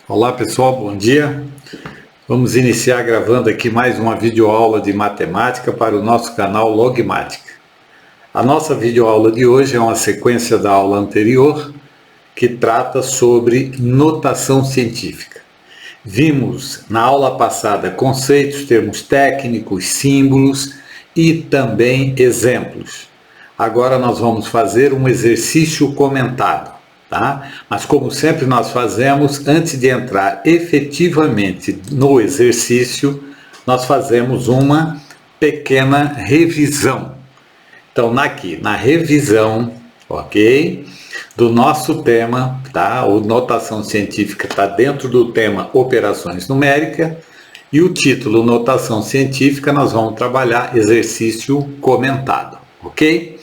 Olá pessoal, bom dia. Vamos iniciar gravando aqui mais uma videoaula de matemática para o nosso canal Logmática. A nossa videoaula de hoje é uma sequência da aula anterior que trata sobre notação científica. Vimos na aula passada conceitos, termos técnicos, símbolos e também exemplos. Agora nós vamos fazer um exercício comentado. Tá? Mas como sempre nós fazemos, antes de entrar efetivamente no exercício, nós fazemos uma pequena revisão. Então, na revisão, ok? Do nosso tema, tá? O notação científica está dentro do tema operações numéricas e o título notação científica nós vamos trabalhar exercício comentado, ok?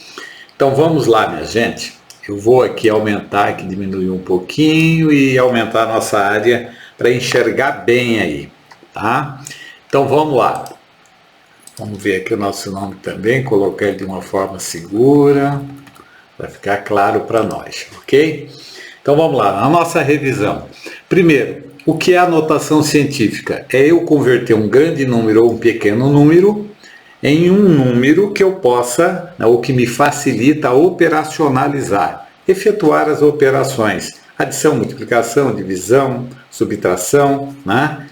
Então vamos lá, minha gente. Eu vou aqui aumentar, aqui diminuir um pouquinho e aumentar a nossa área para enxergar bem aí, tá? Então vamos lá. Vamos ver aqui o nosso nome também, colocar ele de uma forma segura, para ficar claro para nós, ok? Então vamos lá, na nossa revisão. Primeiro, o que é a notação científica? É eu converter um grande número ou um pequeno número em um número que eu possa, ou que me facilita operacionalizar, efetuar as operações, adição, multiplicação, divisão, subtração, né?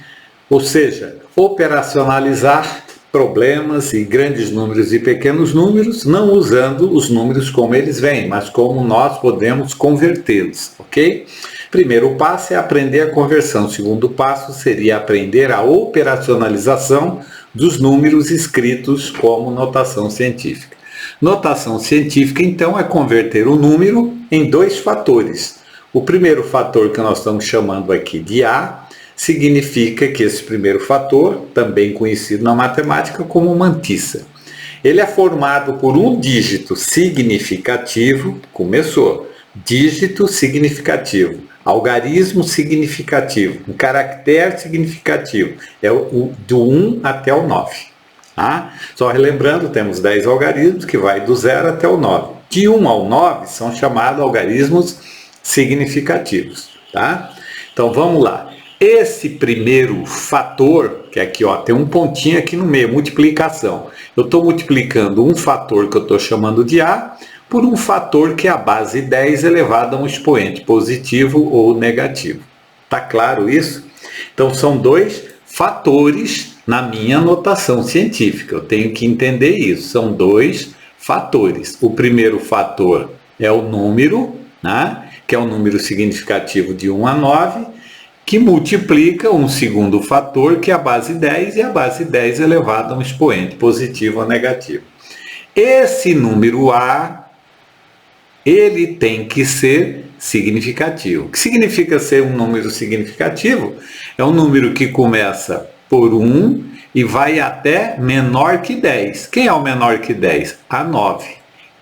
Ou seja, operacionalizar problemas e grandes números e pequenos números, não usando os números como eles vêm, mas como nós podemos convertê-los, ok? Primeiro passo é aprender a conversão, o segundo passo seria aprender a operacionalização dos números escritos como notação científica. Notação científica, então, é converter o número em dois fatores. O primeiro fator que nós estamos chamando aqui de A, significa que esse primeiro fator, também conhecido na matemática como mantissa, ele é formado por um dígito significativo, começou, dígito significativo, algarismo significativo, um caractere significativo, é do 1 até o 9. Tá? Só relembrando, temos 10 algarismos que vai do 0 até o 9. De 1 ao 9 são chamados algarismos significativos. Tá? Então vamos lá. Esse primeiro fator, que aqui ó, tem um pontinho aqui no meio, multiplicação. Eu estou multiplicando um fator que eu estou chamando de A por um fator que é a base 10 elevado a um expoente positivo ou negativo. Tá claro isso? Então são dois fatores na minha notação científica. Eu tenho que entender isso. São dois fatores. O primeiro fator é o número, né? Que é o número significativo de 1 a 9, que multiplica um segundo fator, que é a base 10, e a base 10 elevado a um expoente positivo ou negativo. Esse número A, ele tem que ser significativo. O que significa ser um número significativo? É um número que começa por 1 e vai até menor que 10. Quem é o menor que 10? A 9.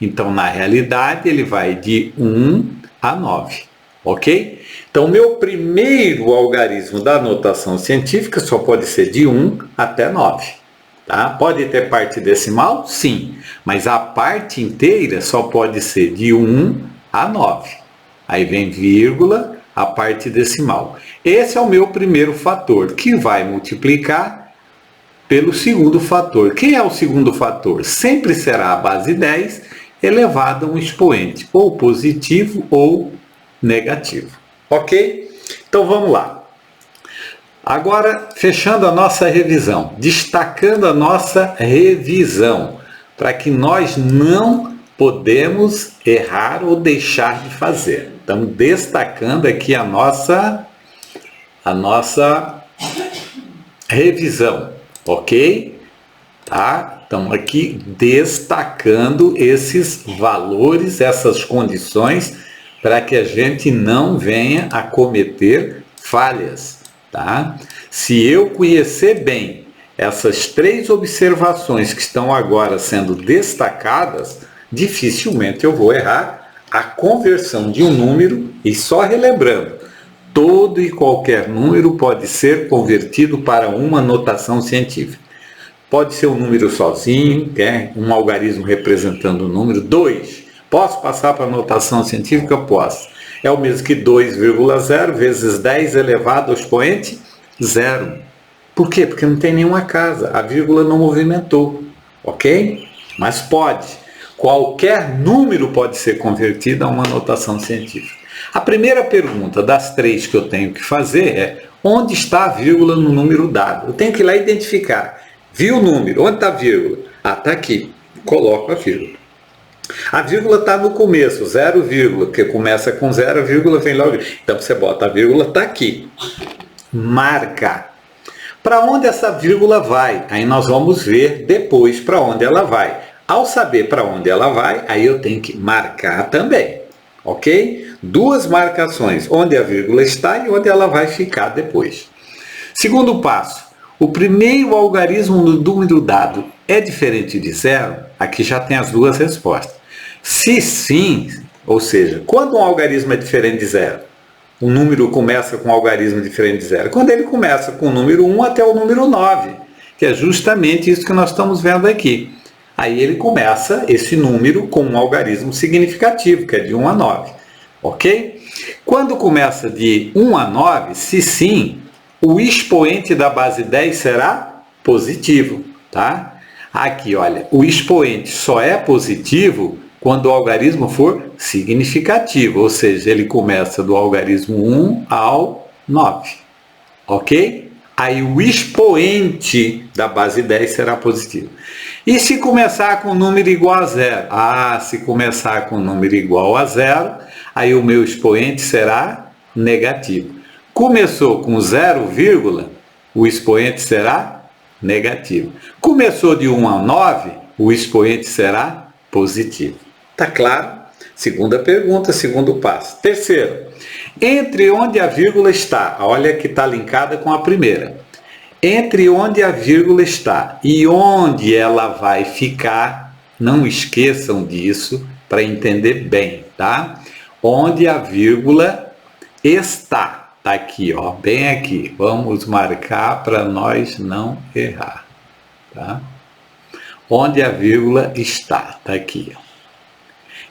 Então, na realidade, ele vai de 1 a 9. Ok? Então, meu primeiro algarismo da notação científica só pode ser de 1 até 9. Tá? Pode ter parte decimal? Sim, mas a parte inteira só pode ser de 1 a 9. Aí vem vírgula, a parte decimal. Esse é o meu primeiro fator, que vai multiplicar pelo segundo fator. Quem é o segundo fator? Sempre será a base 10 elevada a um expoente, ou positivo ou negativo. Ok? Então vamos lá. Agora, fechando a nossa revisão, destacando a nossa revisão, para que nós não podemos errar ou deixar de fazer. Estamos destacando aqui a nossa revisão, ok? Tá? Estamos aqui destacando esses valores, essas condições, para que a gente não venha a cometer falhas. Tá? Se eu conhecer bem essas três observações que estão agora sendo destacadas, dificilmente eu vou errar a conversão de um número. E só relembrando, todo e qualquer número pode ser convertido para uma notação científica. Pode ser um número sozinho, um algarismo representando um número. 2, posso passar para a notação científica? Posso. É o mesmo que 2,0 vezes 10 elevado ao expoente 0. Por quê? Porque não tem nenhuma casa, a vírgula não movimentou, ok? Mas pode. Qualquer número pode ser convertido a uma notação científica. A primeira pergunta das 3 que eu tenho que fazer é: onde está a vírgula no número dado? Eu tenho que ir lá identificar. Vi o número, onde está a vírgula? Ah, está aqui. Coloco a vírgula. A vírgula está no começo, 0, porque começa com 0, a vírgula vem logo. Então você bota a vírgula, está aqui. Marca. Para onde essa vírgula vai? Aí nós vamos ver depois para onde ela vai. Ao saber para onde ela vai, aí eu tenho que marcar também. Ok? 2 marcações, onde a vírgula está e onde ela vai ficar depois. Segundo passo, o primeiro algarismo no número dado é diferente de 0? Aqui já tem as 2 respostas. Se sim, ou seja, quando um algarismo é diferente de 0? O número começa com um algarismo diferente de 0. Quando ele começa com o número 1 até o número 9, que é justamente isso que nós estamos vendo aqui. Aí ele começa esse número com um algarismo significativo, que é de 1 a 9. Ok? Quando começa de 1 a 9, se sim, o expoente da base 10 será positivo. Tá? Aqui, olha, o expoente só é positivo quando o algarismo for significativo, ou seja, ele começa do algarismo 1 ao 9, ok? Aí o expoente da base 10 será positivo. E se começar com um número igual a 0? Ah, se começar com um número igual a 0, aí o meu expoente será negativo. Começou com 0, o expoente será negativo. Começou de 1 a 9, o expoente será positivo. Tá claro? Segunda pergunta, segundo passo. Terceiro, entre onde a vírgula está, olha que está linkada com a primeira. Entre onde a vírgula está e onde ela vai ficar, não esqueçam disso para entender bem, tá? Onde a vírgula está, tá aqui, ó, bem aqui. Vamos marcar para nós não errar, tá? Onde a vírgula está, tá aqui, ó.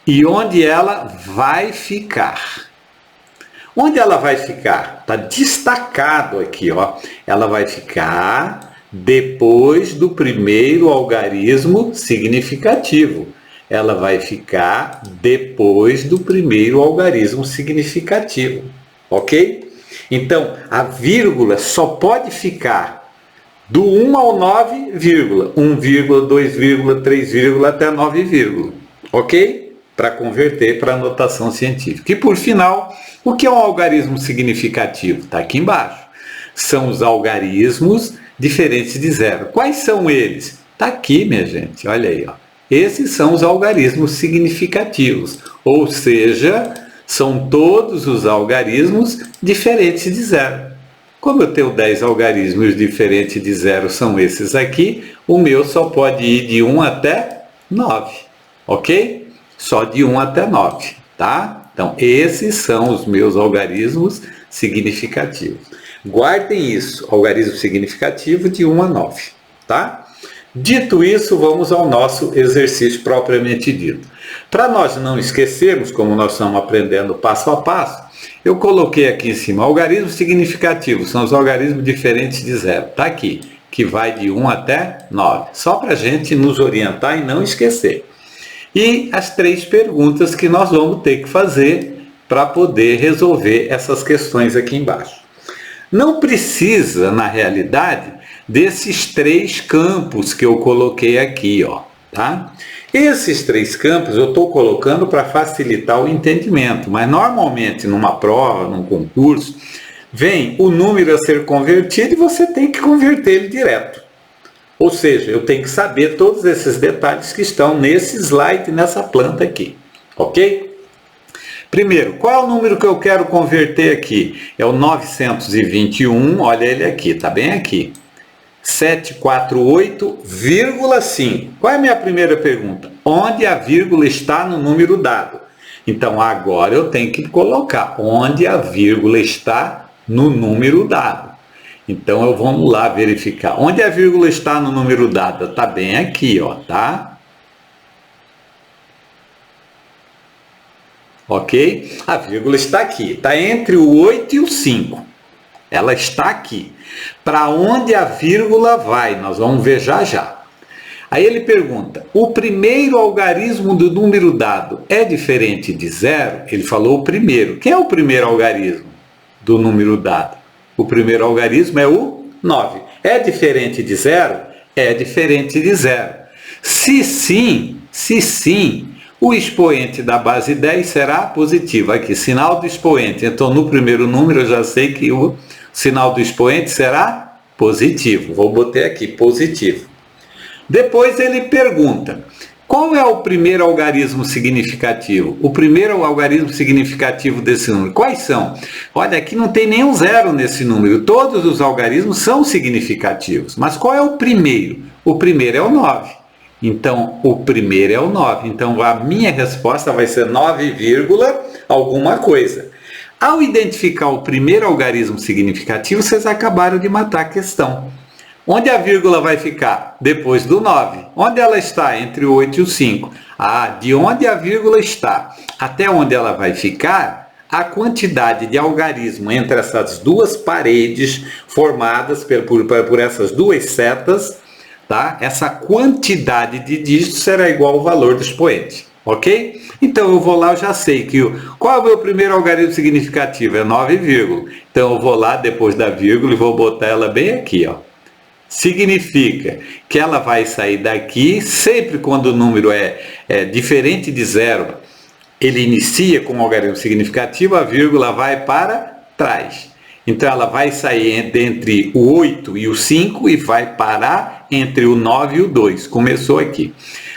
E onde ela vai ficar. Onde ela vai ficar? Está destacado aqui, ó. Ela vai ficar depois do primeiro algarismo significativo. Ela vai ficar depois do primeiro algarismo significativo. Ok? Então, a vírgula só pode ficar do 1 ao 9, 1, 2, 3, até 9, ok? Para converter para a notação científica. E por final, o que é um algarismo significativo? Está aqui embaixo. São os algarismos diferentes de 0. Quais são eles? Está aqui, minha gente, olha aí, ó. Esses são os algarismos significativos, ou seja, são todos os algarismos diferentes de 0. Como eu tenho 10 algarismos diferentes de 0, são esses aqui, o meu só pode ir de 1 até 9, ok? Só de 1 até 9, tá? Então, esses são os meus algarismos significativos. Guardem isso, algarismo significativo de 1 a 9, tá? Dito isso, vamos ao nosso exercício propriamente dito. Para nós não esquecermos, como nós estamos aprendendo passo a passo, eu coloquei aqui em cima algarismos significativos, são os algarismos diferentes de 0, tá aqui, que vai de 1 até 9, só para a gente nos orientar e não esquecer. E as 3 perguntas que nós vamos ter que fazer para poder resolver essas questões aqui embaixo. Não precisa, na realidade, desses 3 campos que eu coloquei aqui, ó, tá? Esses 3 campos eu estou colocando para facilitar o entendimento, mas normalmente numa prova, num concurso, vem o número a ser convertido e você tem que converter ele direto. Ou seja, eu tenho que saber todos esses detalhes que estão nesse slide, nessa planta aqui, ok? Primeiro, qual é o número que eu quero converter aqui? É o 921, olha ele aqui, está bem aqui. 748,5. Qual é a minha primeira pergunta? Onde a vírgula está no número dado? Então, agora eu tenho que colocar onde a vírgula está no número dado. Então, vamos lá verificar. Onde a vírgula está no número dado? Está bem aqui, ó, tá? ok? A vírgula está aqui, está entre o 8 e o 5. Ela está aqui. Para onde a vírgula vai? Nós vamos ver já já. Aí ele pergunta, o primeiro algarismo do número dado é diferente de 0? Ele falou o primeiro. Quem é o primeiro algarismo do número dado? O primeiro algarismo é o 9. É diferente de 0? É diferente de 0. Se sim, o expoente da base 10 será positivo. Aqui, sinal do expoente. Então, no primeiro número, eu já sei que o sinal do expoente será positivo. Vou botar aqui, positivo. Depois ele pergunta, qual é o primeiro algarismo significativo? O primeiro algarismo significativo desse número. Quais são? Olha, aqui não tem nenhum zero nesse número. Todos os algarismos são significativos. Mas qual é o primeiro? O primeiro é o 9. Então, o primeiro é o 9. Então, a minha resposta vai ser 9, alguma coisa. Ao identificar o primeiro algarismo significativo, vocês acabaram de matar a questão. Onde a vírgula vai ficar? Depois do 9. Onde ela está? Entre o 8 e o 5. De onde a vírgula está até onde ela vai ficar, a quantidade de algarismo entre essas duas paredes formadas por essas duas setas, tá? Essa quantidade de dígitos será igual ao valor do expoente. Ok? Então eu vou lá, eu já sei que qual é o meu primeiro algarismo significativo? É 9, então eu vou lá depois da vírgula e vou botar ela bem aqui, ó. Significa que ela vai sair daqui, sempre quando o número é diferente de 0, ele inicia com um algarismo significativo, a vírgula vai para trás. Então ela vai sair entre o 8 e o 5 e vai parar entre o 9 e o 2. Começou aqui.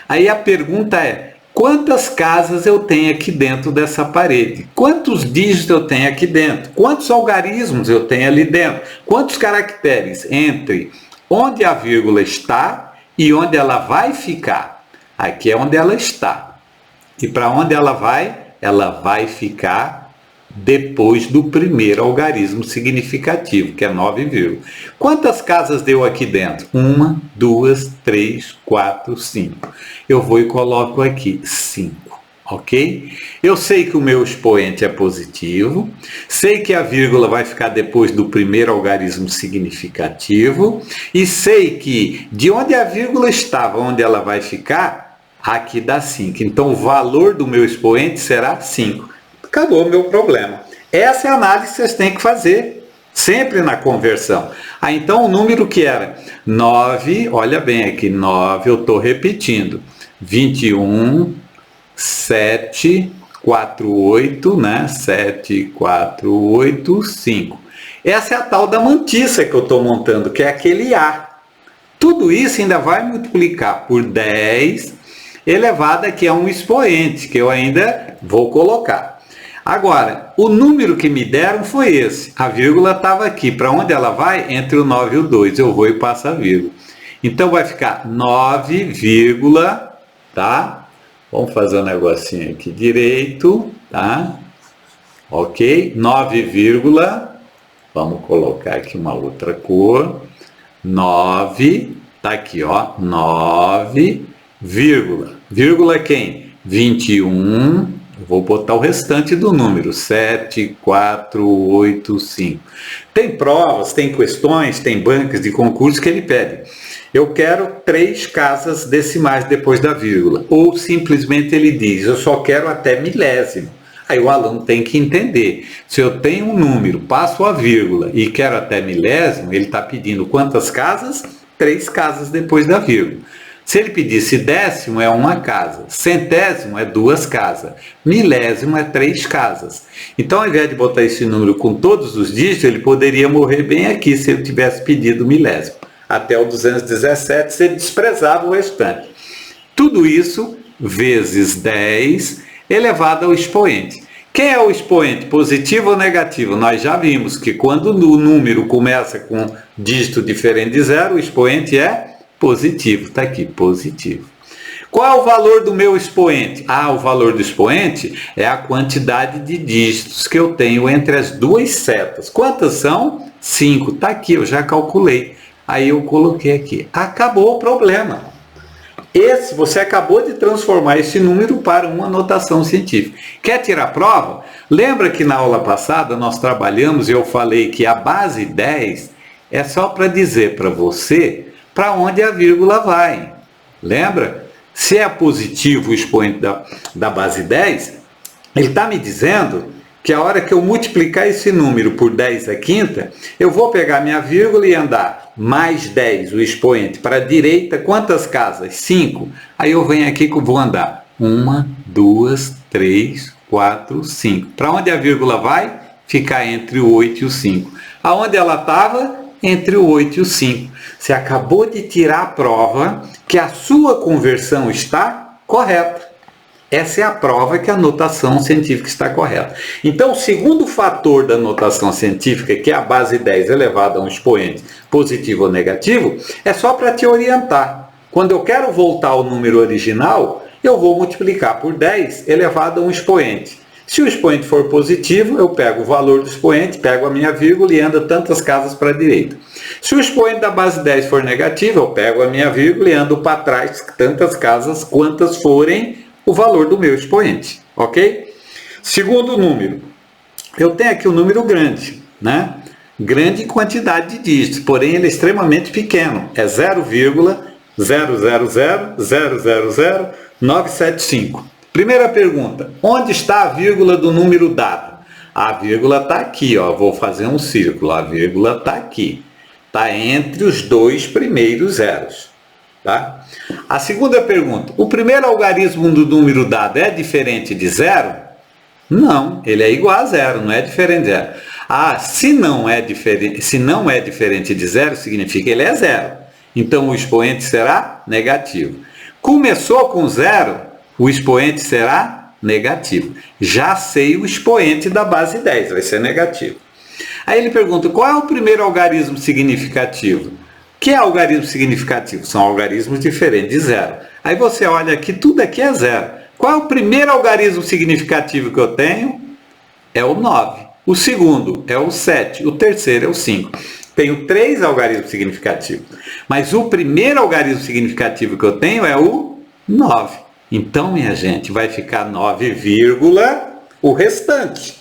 Aí a pergunta é, quantas casas eu tenho aqui dentro dessa parede? Quantos dígitos eu tenho aqui dentro? Quantos algarismos eu tenho ali dentro? Quantos caracteres entre onde a vírgula está e onde ela vai ficar? Aqui é onde ela está. E para onde ela vai? Ela vai ficar depois do primeiro algarismo significativo, que é 9, quantas casas deu aqui dentro? 1, 2, 3, 4, 5. Eu vou e coloco aqui 5. Ok? Eu sei que o meu expoente é positivo, sei que a vírgula vai ficar depois do primeiro algarismo significativo e sei que de onde a vírgula estava, onde ela vai ficar, aqui dá 5. Então o valor do meu expoente será 5. Acabou o meu problema. Essa é a análise que vocês têm que fazer sempre na conversão. Então o número que era 9, olha bem aqui, 9, eu estou repetindo, 21, 7, 4, 8, né? 7, 4, 8, 5. Essa é a tal da mantiça que eu estou montando, que é aquele A. Tudo isso ainda vai multiplicar por 10 elevado aqui a um expoente, que eu ainda vou colocar. Agora, o número que me deram foi esse. A vírgula estava aqui. Para onde ela vai? Entre o 9 e o 2. Eu vou e passo a vírgula. Então vai ficar 9, tá? Vamos fazer um negocinho aqui direito, tá? Ok? 9, vamos colocar aqui uma outra cor. 9, tá aqui, ó. 9, vírgula quem? 21, eu vou botar o restante do número. 7, 4, 8, 5. Tem provas, tem questões, tem bancas de concurso que ele pede. Eu quero 3 casas decimais depois da vírgula. Ou simplesmente ele diz, eu só quero até milésimo. Aí o aluno tem que entender. Se eu tenho um número, passo a vírgula e quero até milésimo, ele está pedindo quantas casas? 3 casas depois da vírgula. Se ele pedisse décimo, é 1 casa. Centésimo é 2 casas. Milésimo é 3 casas. Então, ao invés de botar esse número com todos os dígitos, ele poderia morrer bem aqui se ele tivesse pedido milésimo. Até o 217, você desprezava o restante. Tudo isso vezes 10 elevado ao expoente. Quem é o expoente? Positivo ou negativo? Nós já vimos que quando o número começa com dígito diferente de 0, o expoente é positivo. Está aqui, positivo. Qual é o valor do meu expoente? O valor do expoente é a quantidade de dígitos que eu tenho entre as duas setas. Quantas são? 5. Está aqui, eu já calculei. Aí eu coloquei aqui. Acabou o problema. Esse, você acabou de transformar esse número para uma notação científica. Quer tirar prova? Lembra que na aula passada nós trabalhamos e eu falei que a base 10 é só para dizer para você para onde a vírgula vai. Lembra? Se é positivo o expoente da base 10, ele está me dizendo que a hora que eu multiplicar esse número por 10 à quinta, eu vou pegar minha vírgula e andar mais 10, o expoente, para a direita, quantas casas? 5. Aí eu venho aqui que eu vou andar 1, 2, 3, 4, 5. Para onde a vírgula vai? Ficar entre o 8 e o 5. Aonde ela estava? Entre o 8 e o 5. Você acabou de tirar a prova que a sua conversão está correta. Essa é a prova que a notação científica está correta. Então, o segundo fator da notação científica, que é a base 10 elevada a um expoente positivo ou negativo, é só para te orientar. Quando eu quero voltar ao número original, eu vou multiplicar por 10 elevado a um expoente. Se o expoente for positivo, eu pego o valor do expoente, pego a minha vírgula e ando tantas casas para a direita. Se o expoente da base 10 for negativo, eu pego a minha vírgula e ando para trás tantas casas quantas forem o valor do meu expoente, ok? Segundo número, eu tenho aqui um número grande, né? Grande em quantidade de dígitos, porém ele é extremamente pequeno, é 0,000000975. Primeira pergunta, onde está a vírgula do número dado? A vírgula está aqui, ó. Vou fazer um círculo, a vírgula está aqui, está entre os dois primeiros zeros. Tá? A segunda pergunta, o primeiro algarismo do número dado é diferente de zero? Não, ele é igual a zero, não é diferente de zero. Ah, se não é diferente de zero, significa que ele é zero. Então o expoente será negativo. Começou com zero, o expoente será negativo. Já sei o expoente da base 10, vai ser negativo. Aí ele pergunta, qual é o primeiro algarismo significativo? O que é algarismo significativo? São algarismos diferentes de zero. Aí você olha aqui, tudo aqui é zero. Qual é o primeiro algarismo significativo que eu tenho? É o 9. O segundo é o 7. O terceiro é o 5. Tenho 3 algarismos significativos. Mas o primeiro algarismo significativo que eu tenho é o 9. Então, minha gente, vai ficar 9, o restante.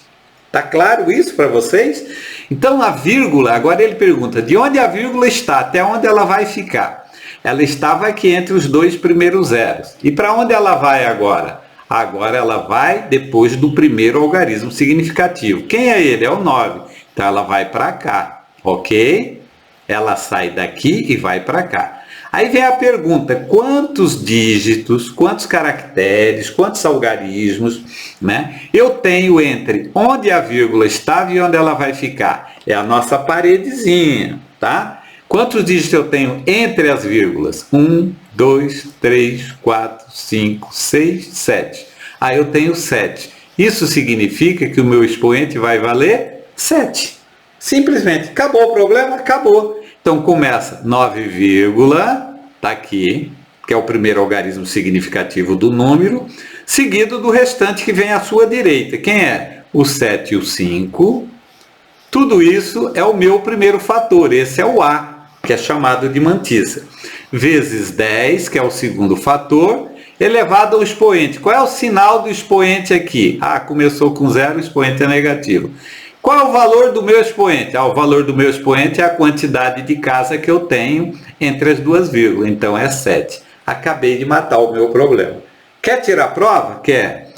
Tá claro isso para vocês? Então a vírgula, agora ele pergunta, de onde a vírgula está, até onde ela vai ficar? Ela estava aqui entre os dois primeiros zeros. E para onde ela vai agora? Agora ela vai depois do primeiro algarismo significativo. Quem é ele? É o 9. Então ela vai para cá, ok? Ela sai daqui e vai para cá. Aí vem a pergunta, quantos dígitos, quantos caracteres, quantos algarismos, né, eu tenho entre onde a vírgula estava e onde ela vai ficar? É a nossa paredezinha, tá? Quantos dígitos eu tenho entre as vírgulas? 1, 2, 3, 4, 5, 6, 7. Aí eu tenho 7. Isso significa que o meu expoente vai valer 7. Simplesmente. Acabou o problema? Acabou. Então começa 9, está aqui, que é o primeiro algarismo significativo do número, seguido do restante que vem à sua direita. Quem é? O 7 e o 5. Tudo isso é o meu primeiro fator, esse é o A, que é chamado de mantissa. Vezes 10, que é o segundo fator, elevado ao expoente. Qual é o sinal do expoente aqui? Ah, começou com 0, o expoente é negativo. Qual é o valor do meu expoente? Ah, o valor do meu expoente é a quantidade de casa que eu tenho entre as duas vírgulas. Então é 7. Acabei de matar o meu problema. Quer tirar a prova? Quer.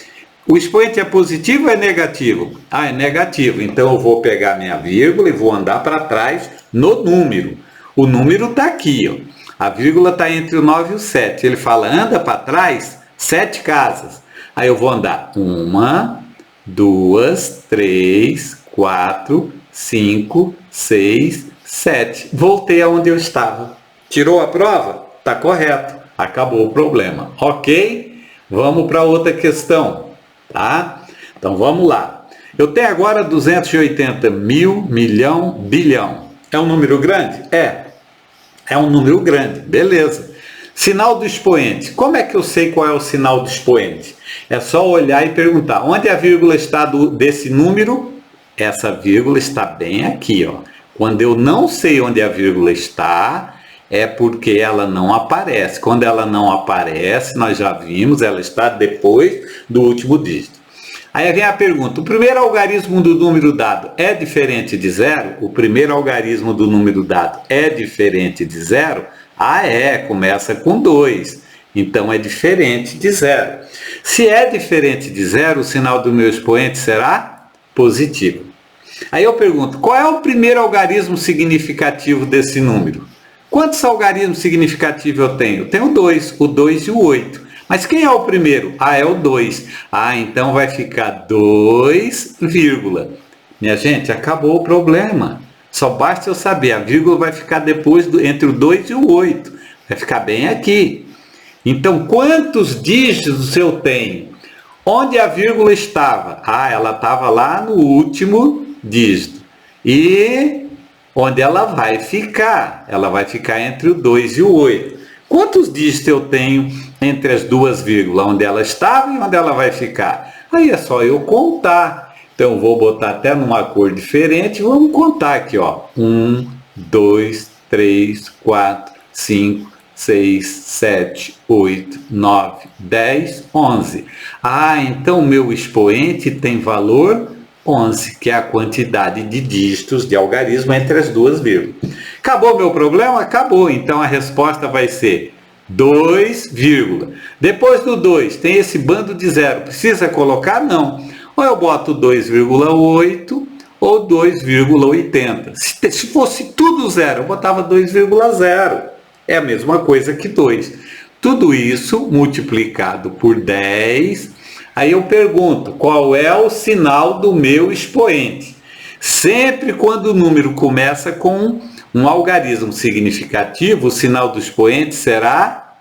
O expoente é positivo ou é negativo? Ah, é negativo. Então eu vou pegar minha vírgula e vou andar para trás no número. O número está aqui, ó. A vírgula está entre o 9 e o 7. Ele fala, anda para trás 7 casas. Aí eu vou andar 1, 2, 3, 4, 5, 6, 7. Voltei aonde eu estava. Tirou a prova? Está correto. Acabou o problema. Ok? Vamos para outra questão. Tá? Então vamos lá. Eu tenho agora 280 mil, milhão, bilhão. É um número grande? É. É um número grande. Beleza. Sinal do expoente. Como é que eu sei qual é o sinal do expoente? É só olhar e perguntar. Onde a vírgula está desse número? Essa vírgula está bem aqui, ó. Quando eu não sei onde a vírgula está, É porque ela não aparece. Quando ela não aparece, nós já vimos, ela está depois do último dígito. Aí vem a pergunta, o primeiro algarismo do número dado é diferente de zero? O primeiro algarismo do número dado é diferente de zero? Ah, começa com 2. Então é diferente de zero. Se é diferente de zero, o sinal do meu expoente será positivo. Aí eu pergunto, qual é o primeiro algarismo significativo desse número? Quantos algarismos significativos eu tenho? Eu tenho 2, o 2 e o 8. Mas quem é o primeiro? Ah, é o 2. Ah, então vai ficar 2, vírgula. Minha gente, acabou o problema. Só basta eu saber, a vírgula vai ficar depois entre o 2 e o 8. Vai ficar bem aqui. Então, quantos dígitos eu tenho? Onde a vírgula estava? Ah, ela estava lá no último dígito. E onde ela vai ficar? Ela vai ficar entre o 2 e o 8. Quantos dígitos eu tenho entre as duas vírgulas? Onde ela estava e onde ela vai ficar? Aí é só eu contar. Então, eu vou botar até numa cor diferente. Vamos contar aqui, ó. 1, 2, 3, 4, 5, 6, 7, 8, 9, 10, 11. Ah, então o meu expoente tem valor 11, que é a quantidade de dígitos de algarismo entre as duas vírgulas. Acabou meu problema? Acabou. Então a resposta vai ser 2, vírgula. Depois do 2, tem esse bando de zero. Precisa colocar? Não. Ou eu boto 2,8 ou 2,80. Se fosse tudo zero, eu botava 2,0. É a mesma coisa que 2. Tudo isso multiplicado por 10. Aí eu pergunto, qual é o sinal do meu expoente? Sempre quando o número começa com um algarismo significativo, o sinal do expoente será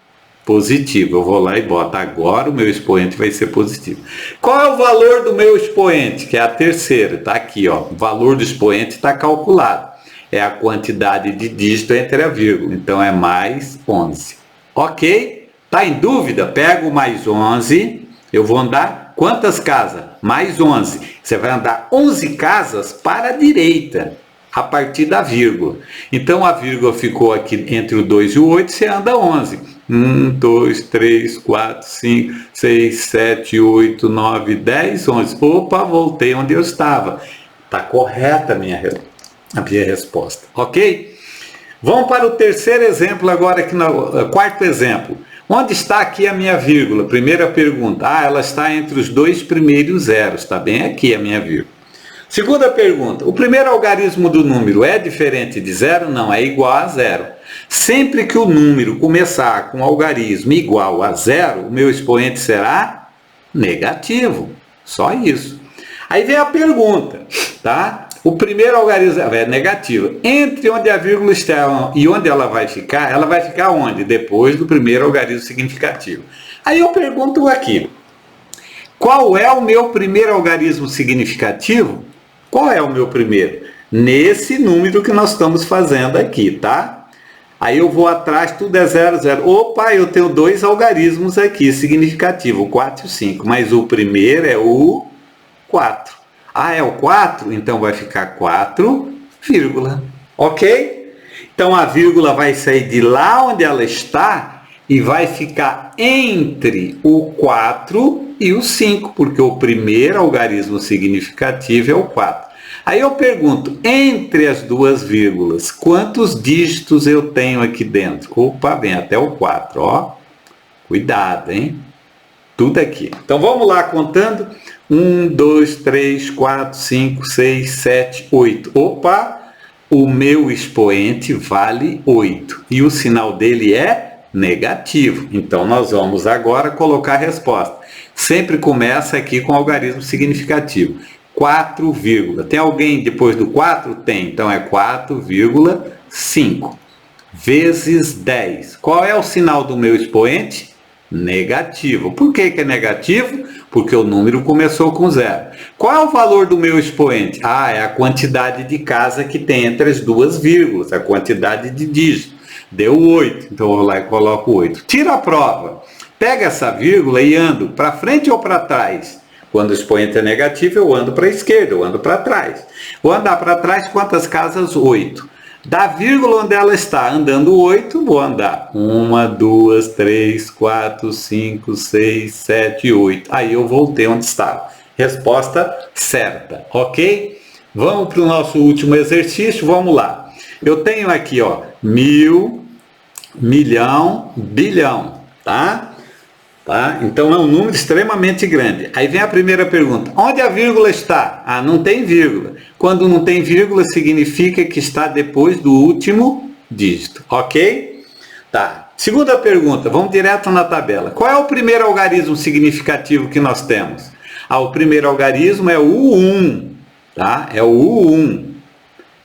positivo. Eu vou lá e boto, agora o meu expoente vai ser positivo. Qual é o valor do meu expoente? Que é a terceira, está aqui, ó. O valor do expoente está calculado. É a quantidade de dígito entre a vírgula, então é mais 11. Ok? Está em dúvida? Pego mais 11, eu vou andar quantas casas? Mais 11. Você vai andar 11 casas para a direita, a partir da vírgula. Então a vírgula ficou aqui entre o 2 e o 8, você anda 11. 1, 2, 3, 4, 5, 6, 7, 8, 9, 10, 11. Opa, voltei onde eu estava. Está correta a minha resposta, ok? Vamos para o terceiro exemplo agora, aqui no quarto exemplo. Onde está aqui a minha vírgula? Primeira pergunta. Ah, ela está entre os dois primeiros zeros. Está bem aqui a minha vírgula. Segunda pergunta. O primeiro algarismo do número é diferente de zero? Não, é igual a zero. Sempre que o número começar com algarismo igual a zero, o meu expoente será negativo. Só isso. Aí vem a pergunta, tá? O primeiro algarismo é negativo. Entre onde a vírgula está e onde ela vai ficar onde? Depois do primeiro algarismo significativo. Aí eu pergunto aqui, qual é o meu primeiro algarismo significativo? Qual é o meu primeiro? Nesse número que nós estamos fazendo aqui, tá? Aí eu vou atrás, tudo é 0, 0. Opa, eu tenho dois algarismos aqui significativos, o 4 e o 5. Mas o primeiro é o 4. Ah, é o 4? Então vai ficar 4, vírgula. Ok? Então a vírgula vai sair de lá onde ela está e vai ficar entre o 4 e o 5, porque o primeiro algarismo significativo é o 4. Aí eu pergunto, entre as duas vírgulas, quantos dígitos eu tenho aqui dentro? Opa, vem até o 4, ó. Cuidado, hein? Tudo aqui. Então vamos lá contando. 1, 2, 3, 4, 5, 6, 7, 8. Opa! O meu expoente vale 8. E o sinal dele é negativo. Então nós vamos agora colocar a resposta. Sempre começa aqui com algarismo significativo. 4, vírgula. Tem alguém depois do 4? Tem. Então é 4,5 vezes 10. Qual é o sinal do meu expoente? Negativo. Por que é negativo? Porque o número começou com 0. Qual é o valor do meu expoente? Ah, é a quantidade de casa que tem entre as duas vírgulas, a quantidade de dígitos. Deu 8, então eu vou lá e coloco 8. Tira a prova. Pega essa vírgula e ando para frente ou para trás? Quando o expoente é negativo, eu ando para a esquerda, eu ando para trás. Vou andar para trás quantas casas? 8. Da vírgula onde ela está andando 8, vou andar 1, 2, 3, 4, 5, 6, 7, 8. Aí eu voltei onde estava. Resposta certa, ok? Vamos para o nosso último exercício, vamos lá. Eu tenho aqui, ó, 1000, milhão, bilhão, tá? Então é um número extremamente grande. Aí vem a primeira pergunta. Onde a vírgula está? Ah, não tem vírgula. Quando não tem vírgula, significa que está depois do último dígito, ok? Tá. Segunda pergunta, vamos direto na tabela. Qual é o primeiro algarismo significativo que nós temos? Ah, o primeiro algarismo é o U1, tá? É o U1.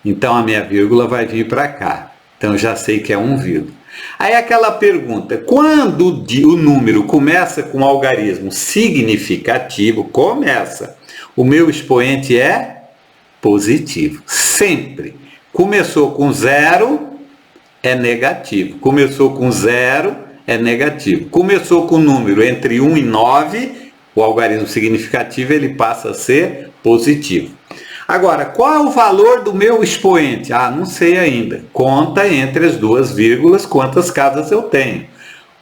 Então a minha vírgula vai vir para cá. Então já sei que é 1 vírgula. Aí aquela pergunta, quando o número começa com algarismo significativo, o meu expoente é positivo, sempre. Começou com 0, é negativo. Começou com 0, é negativo. Começou com número entre 1 e 9, o algarismo significativo ele passa a ser positivo. Agora, qual é o valor do meu expoente? Ah, não sei ainda. Conta entre as duas vírgulas quantas casas eu tenho.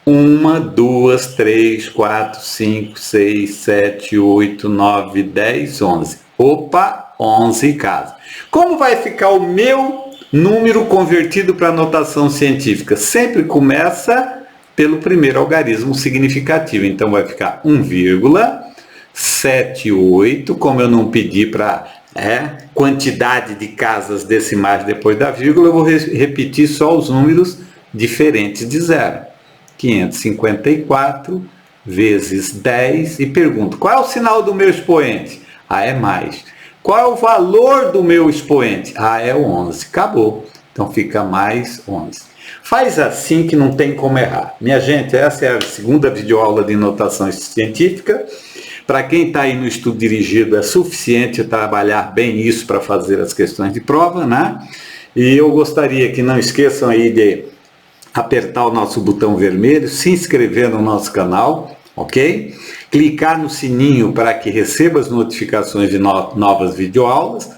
1, 2, 3, 4, 5, 6, 7, 8, 9, 10, 11. Opa, 11 casas. Como vai ficar o meu número convertido para notação científica? Sempre começa pelo primeiro algarismo significativo. Então vai ficar 1,78, como eu não pedi para quantidade de casas decimais depois da vírgula, eu vou repetir só os números diferentes de 0. 554 vezes 10 e pergunto, qual é o sinal do meu expoente? Ah, é mais. Qual é o valor do meu expoente? Ah, é o 11. Acabou. Então fica mais 11. Faz assim que não tem como errar. Minha gente, essa é a segunda videoaula de notação científica. Para quem está aí no estudo dirigido, é suficiente trabalhar bem isso para fazer as questões de prova, né? E eu gostaria que não esqueçam aí de apertar o nosso botão vermelho, se inscrever no nosso canal, ok? Clicar no sininho para que receba as notificações de novas videoaulas.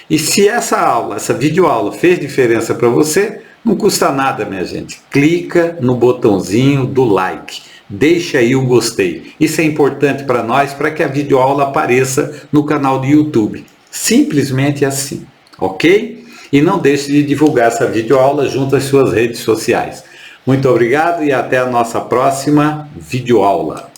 E se essa videoaula fez diferença para você, não custa nada, minha gente. Clica no botãozinho do like. Deixa aí o gostei. Isso é importante para nós, para que a videoaula apareça no canal do YouTube. Simplesmente assim, ok? E não deixe de divulgar essa videoaula junto às suas redes sociais. Muito obrigado e até a nossa próxima videoaula.